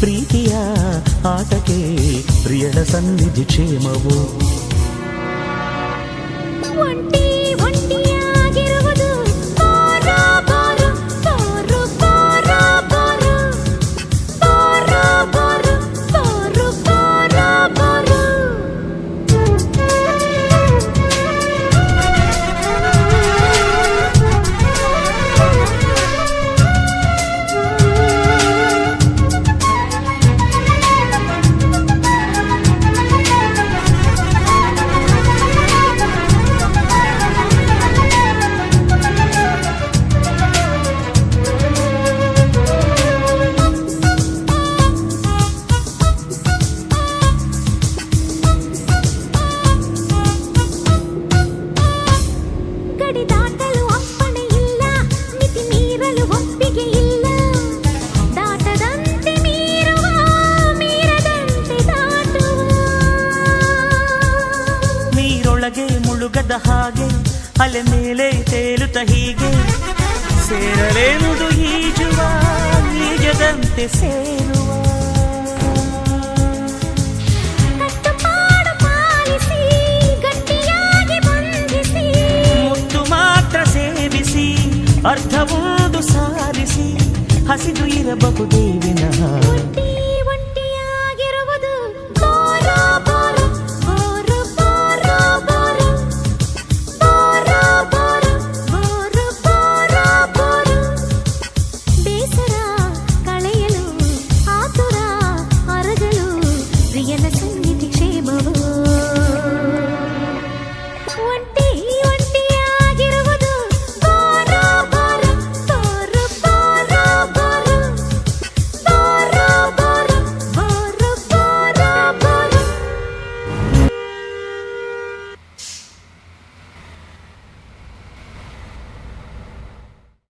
ಪ್ರೀತಿಯ ಆಟಕ್ಕೆ ಪ್ರಿಯಳ ಸನ್ನಿಧಿ ಕ್ಷೇಮವು. ಒಂಟಿ ಒಂಟಿಯಾಗಿರುವುದು ಬಾರೋ ಬಾರೋ ಬಾರೋ ಬಾರೋ ಬಾರೋ ಬಾರೋ ಬಾರೋ ಬಾರೋ ಬಾರೋ ಬಾರೋ. ಗಡಿ ದಾಟಲು ಅಪ್ಪಣೆ ಇಲ್ಲ, ಮಿತಿ ಮೀರಲು ಒಪ್ಪಿಗೆ ಇಲ್ಲ. ದಾಟದಂತೆ ಮೀರುವ, ಮೀರದಂತೆ ದಾಟುವ. ನೀರೊಳಗೆ ಮುಳುಗದ ಹಾಗೆ ಅಲೆ ಮೇಲೆ ತೇಲುತ್ತ ಹೀಗೆ ಸೇರಲೆಂದು ಈಜುವ, ಈಜದಂತೆ ಸೇರುವ. ಕಟ್ಟುಪಾಡು ಪಾಲಿಸಿ ಗಟ್ಟಿಯಾಗಿ ಬಂಧಿಸಿ, ಮುತ್ತು ಮಾತ್ರ ಸೇವಿಸಿ ಅರ್ಧವೊಂದು ಸಾರಿಸಿ ಹಸಿದು ಇರಬಹುದೇ ವಿನಃ